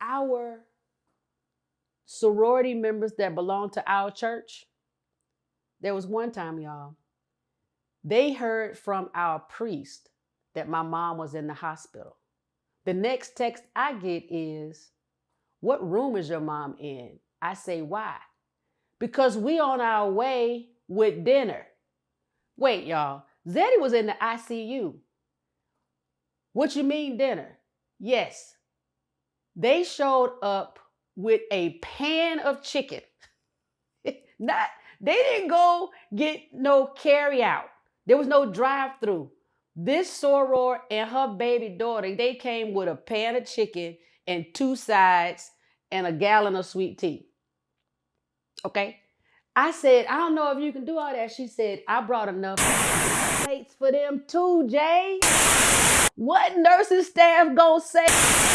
our sorority members that belong to our church, there was one time, y'all, they heard from our priest that my mom was in the hospital. The next text I get is, "What room is your mom in?" I say, "Why?" "Because we on our way with dinner." Wait, y'all. Zetty was in the ICU. "What you mean dinner?" "Yes." They showed up with a pan of chicken. Not, they didn't go get no carry out. There was no drive-through. This soror and her baby daughter, they came with a pan of chicken and 2 sides and a gallon of sweet tea. Okay? I said, "I don't know if you can do all that." She said, "I brought enough plates for them too, Jay." What nursing staff gonna say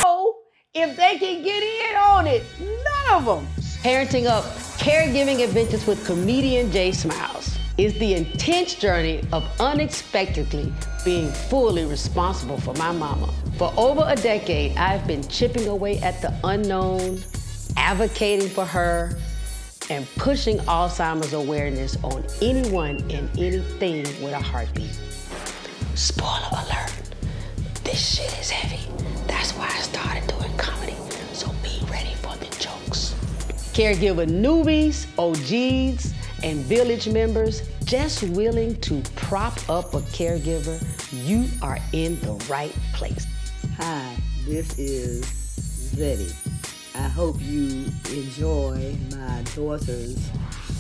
no if they can get in on it? None of them. Parenting Up, Caregiving Adventures with comedian Jay Smiles is the intense journey of unexpectedly being fully responsible for my mama. For over a decade, I've been chipping away at the unknown, advocating for her, and pushing Alzheimer's awareness on anyone and anything with a heartbeat. Spoiler alert, this shit is heavy. That's why I started doing comedy, so be ready for the jokes. Caregiver newbies, OGs, and village members just willing to prop up a caregiver, you are in the right place. Hi, this is Zetty. I hope you enjoy my daughter's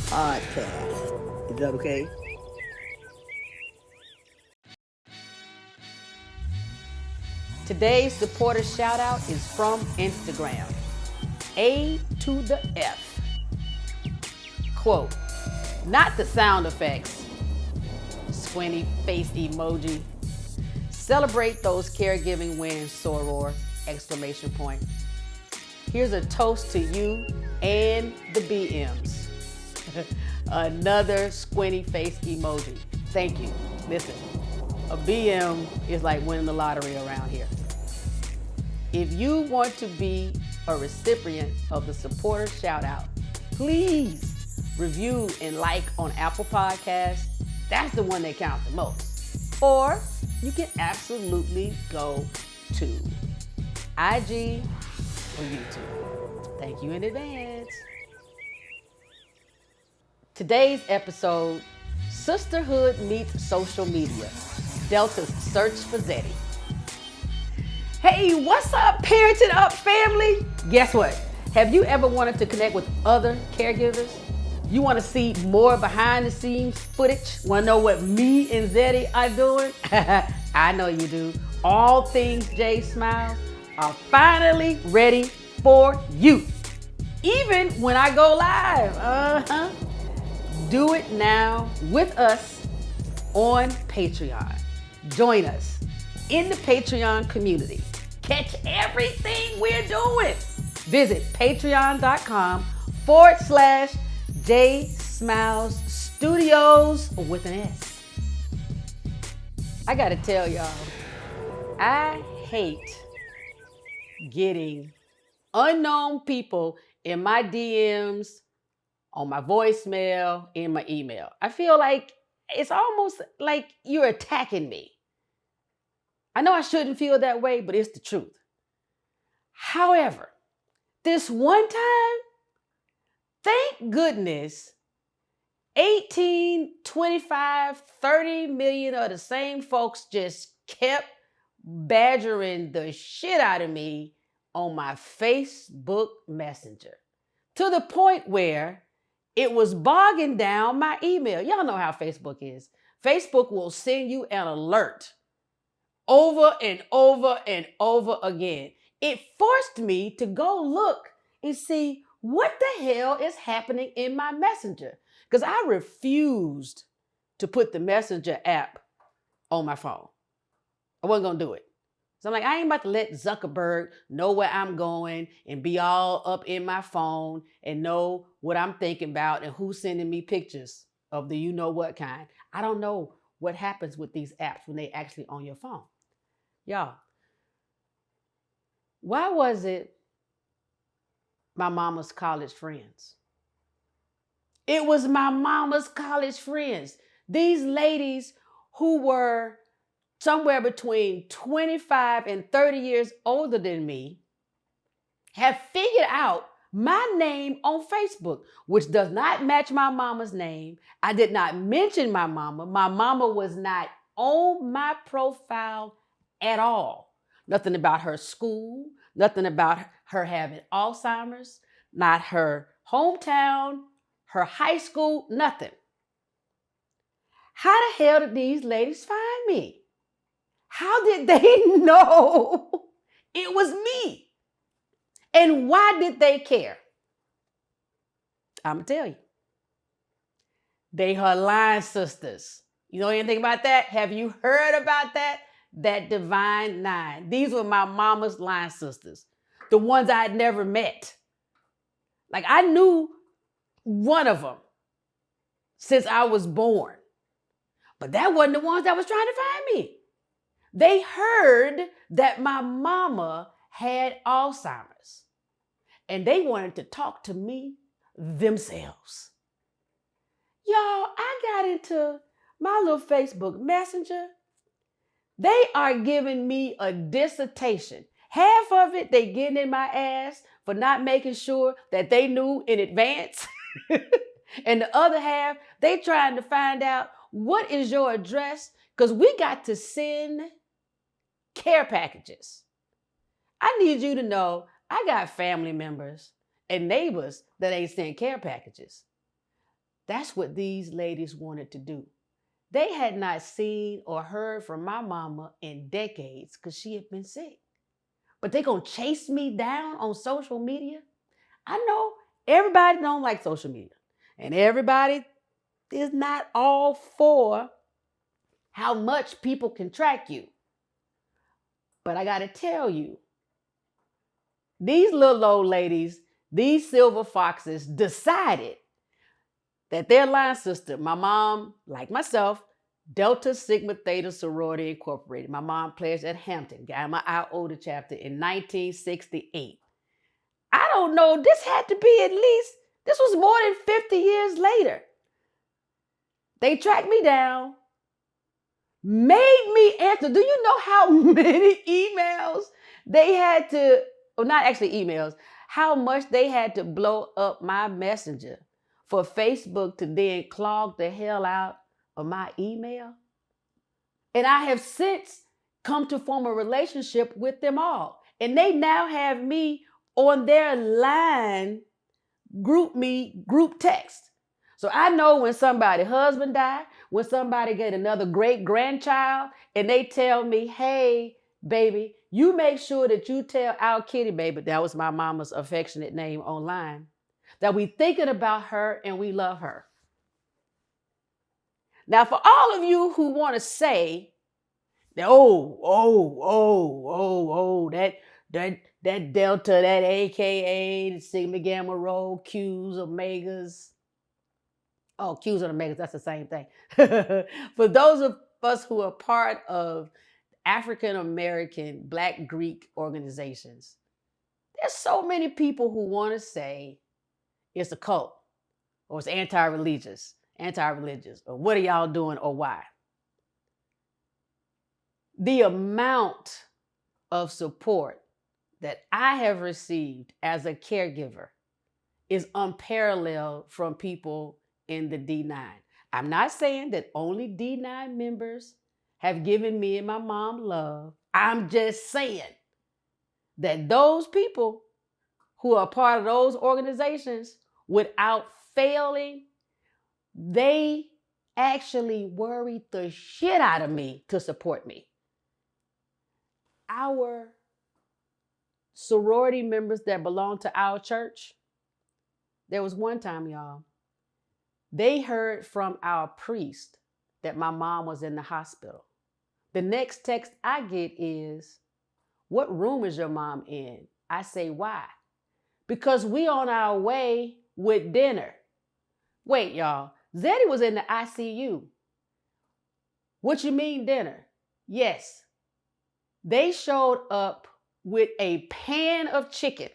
podcast. Is that okay? Today's supporter shout out is from Instagram. A to the F. Quote, not the sound effects. Squinty face emoji. Celebrate those caregiving wins, soror! Exclamation point. Here's a toast to you and the BMs. Another squinty face emoji. Thank you. Listen, a BM is like winning the lottery around here. If you want to be a recipient of the supporter shout out, please review and like on Apple Podcasts. That's the one that counts the most. Or you can absolutely go to IG or YouTube. Thank you in advance. Today's episode, Sisterhood meets social media. Delta's search for Zetty. Hey, what's up, Parenting Up family? Guess what? Have you ever wanted to connect with other caregivers? You want to see more behind the scenes footage? Want to know what me and Zetty are doing? I know you do. All things Jay Smiles are finally ready for you. Even when I go live. Do it now with us on Patreon. Join us in the Patreon community. Catch everything we're doing. Visit patreon.com/J Smiles Studios with an S. I gotta tell y'all, I hate getting unknown people in my DMs, on my voicemail, in my email. I feel like it's almost like you're attacking me. I know I shouldn't feel that way, but it's the truth. However, this one time, thank goodness, 18, 25, 30 million of the same folks just kept badgering the shit out of me on my Facebook Messenger, to the point where it was bogging down my email. Y'all know how Facebook is. Facebook will send you an alert over and over and over again. It forced me to go look and see what the hell is happening in my Messenger, because I refused to put the Messenger app on my phone. I wasn't going to do it. So I'm like, I ain't about to let Zuckerberg know where I'm going and be all up in my phone and know what I'm thinking about and who's sending me pictures of the you know what kind. I don't know what happens with these apps when they actually on your phone. Y'all, why was it my mama's college friends. It was my mama's college friends. These ladies who were somewhere between 25 and 30 years older than me have figured out my name on Facebook, which does not match my mama's name. I did not mention my mama. My mama was not on my profile at all. Nothing about her school, nothing about her having Alzheimer's, not her hometown, her high school, nothing. How the hell did these ladies find me? How did they know it was me? And why did they care? I'm going to tell you. They her line sisters. You know anything about that? Have you heard about that? That divine nine. These were my mama's line sisters. The ones I had never met. Like I knew one of them since I was born. But that wasn't the ones that was trying to find me. They heard that my mama had Alzheimer's. And they wanted to talk to me themselves. Y'all, I got into my little Facebook Messenger. They are giving me a dissertation. Half of it, they getting in my ass for not making sure that they knew in advance. And the other half, they trying to find out what is your address, because we got to send care packages. I need you to know I got family members and neighbors that ain't send care packages. That's what these ladies wanted to do. They had not seen or heard from my mama in decades because she had been sick. But they gonna chase me down on social media? I know everybody don't like social media. And everybody is not all for how much people can track you. But I gotta tell you, these little old ladies, these silver foxes decided that their line sister, my mom, like myself, Delta Sigma Theta Sorority Incorporated. My mom pledged at Hampton, Gamma Iota chapter in 1968. I don't know, this had to be at least, this was more than 50 years later. They tracked me down, made me answer. Do you know how many emails they had to, or not actually emails, how much they had to blow up my messenger for Facebook to then clog the hell out of my email? And I have since come to form a relationship with them all. And they now have me on their line group text. So I know when somebody's husband died, when somebody get another great grandchild, and they tell me, hey, baby, you make sure that you tell our kitty baby, that was my mama's affectionate name online, that we thinking about her and we love her. Now, for all of you who want to say that, that Delta, that AKA, the Sigma Gamma Rho, Qs, Omegas. Oh, Qs and Omegas, that's the same thing. For those of us who are part of African American Black Greek organizations, there's so many people who want to say it's a cult or it's anti-religious, or what are y'all doing or why? The amount of support that I have received as a caregiver is unparalleled from people in the D9. I'm not saying that only D9 members have given me and my mom love. I'm just saying that those people who are part of those organizations, without failing, they actually worried the shit out of me to support me. Our sorority members that belong to our church, there was one time, y'all, they heard from our priest that my mom was in the hospital. The next text I get is, what room is your mom in? I say, why? Because we on our way with dinner. Wait, y'all, Zetty was in the ICU. What you mean dinner? Yes. They showed up with a pan of chicken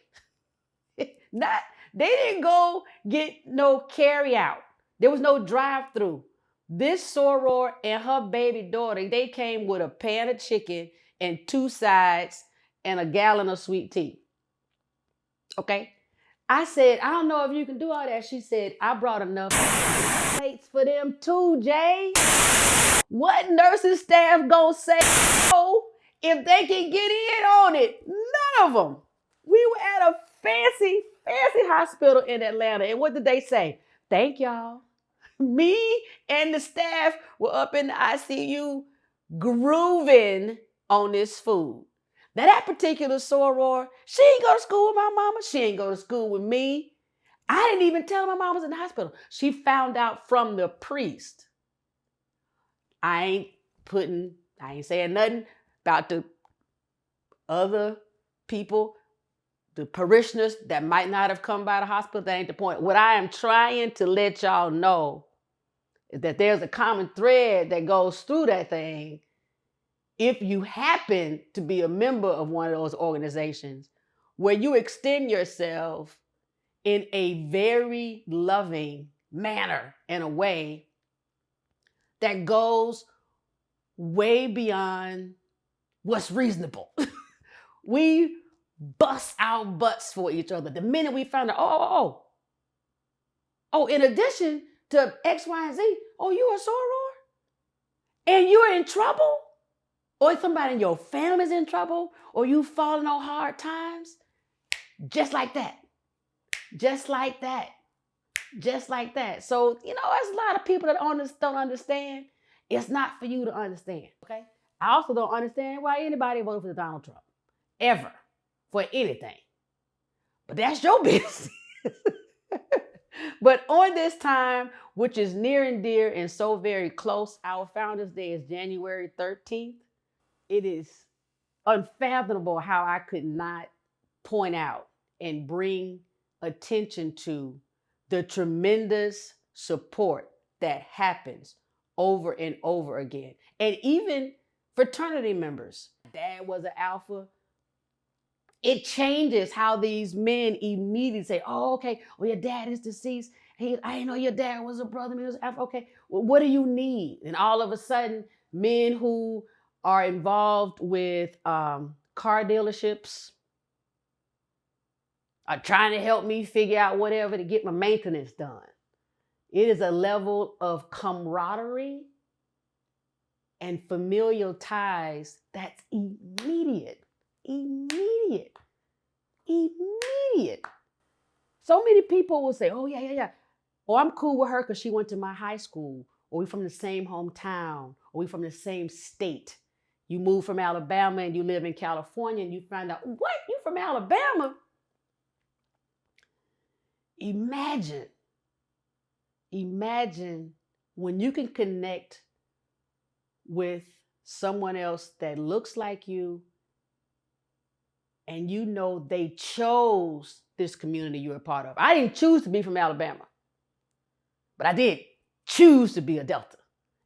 Not, they didn't go get no carry out. There was no drive-through. This soror and her baby daughter, they came with a pan of chicken and 2 sides and a gallon of sweet tea. Okay? I said, I don't know if you can do all that. She said, I brought enough plates for them too, Jay. What nursing staff gonna say if they can get in on it? None of them. We were at a fancy hospital in Atlanta. And what did they say? Thank y'all. Me and the staff were up in the ICU grooving on this food. Now that particular soror, she ain't go to school with my mama. She ain't go to school with me. I didn't even tell her my mom was in the hospital. She found out from the priest. I ain't saying nothing about the other people, the parishioners that might not have come by the hospital. That ain't the point. What I am trying to let y'all know is that there's a common thread that goes through that thing. If you happen to be a member of one of those organizations where you extend yourself in a very loving manner, in a way that goes way beyond what's reasonable. We bust our butts for each other. The minute we found out, in addition to X, Y, and Z, you a soror? And you're in trouble? Or somebody in your family's in trouble? Or you falling on hard times? Just like that. Just like that. Just like that. So, there's a lot of people that don't understand. It's not for you to understand, okay? I also don't understand why anybody voted for Donald Trump. Ever. For anything. But that's your business. But on this time, which is near and dear and so very close, our Founders Day is January 13th. It is unfathomable how I could not point out and bring attention to the tremendous support that happens over and over again. And even fraternity members. Dad was an alpha. It changes how these men immediately say, okay, well, your dad is deceased. I didn't know your dad was a brother. He was alpha. Okay, well, what do you need? And all of a sudden, men who are involved with car dealerships are trying to help me figure out whatever to get my maintenance done. It is a level of camaraderie and familial ties that's immediate. So many people will say, oh, yeah. Or I'm cool with her because she went to my high school. Or we from the same hometown. Or we from the same state. You move from Alabama and you live in California and you find out, what? You from Alabama? Imagine when you can connect with someone else that looks like you and they chose this community you're a part of. I didn't choose to be from Alabama, but I did choose to be a Delta.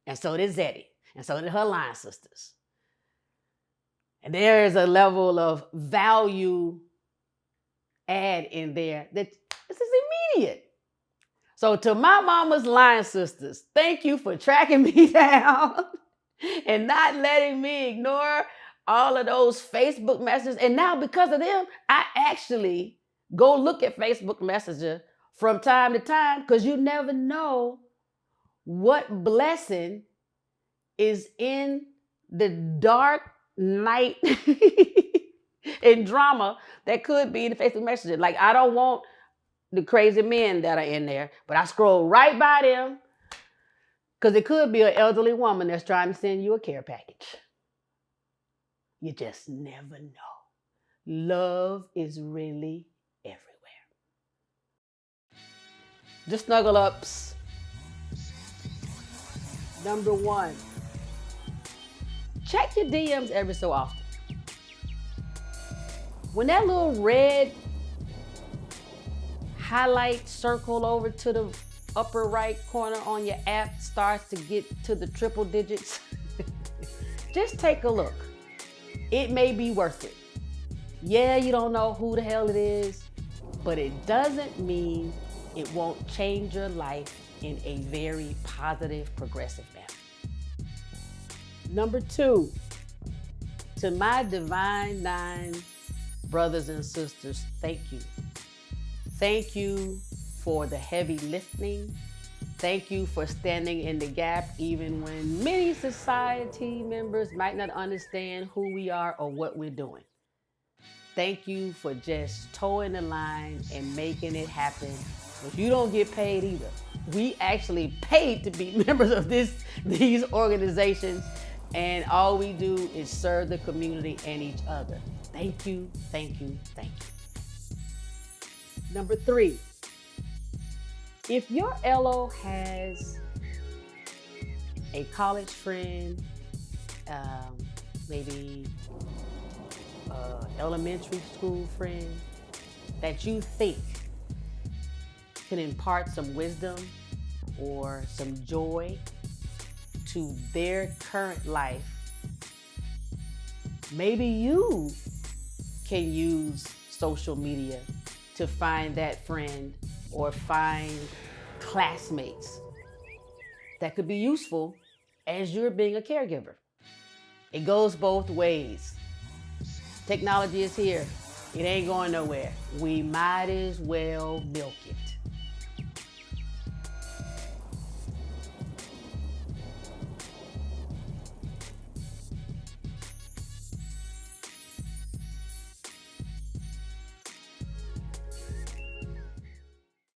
And so did Zetty, and so did her line sisters. And there is a level of value add in there that this is immediate. So to my mama's line sisters, thank you for tracking me down and not letting me ignore all of those Facebook messages. And now because of them, I actually go look at Facebook Messenger from time to time because you never know what blessing is in the dark night and drama that could be in the Facebook Messenger. Like, I don't want the crazy men that are in there, but I scroll right by them because it could be an elderly woman that's trying to send you a care package. You just never know. Love is really everywhere. The snuggle ups. Number 1, check your DMs every so often. When that little red highlight circle over to the upper right corner on your app starts to get to the triple digits, just take a look. It may be worth it. Yeah, you don't know who the hell it is. but it doesn't mean it won't change your life in a very positive, progressive manner. Number 2, to my Divine 9 brothers and sisters, thank you. Thank you for the heavy lifting. Thank you for standing in the gap even when many society members might not understand who we are or what we're doing. Thank you for just towing the line and making it happen. But you don't get paid either. We actually paid to be members of these organizations, and all we do is serve the community and each other. Thank you, thank you, thank you. Number 3, if your LO has a college friend, maybe elementary school friend that you think can impart some wisdom or some joy to their current life, maybe you can use social media to find that friend or find classmates that could be useful as you're being a caregiver. It goes both ways. Technology is here. It ain't going nowhere. We might as well milk it.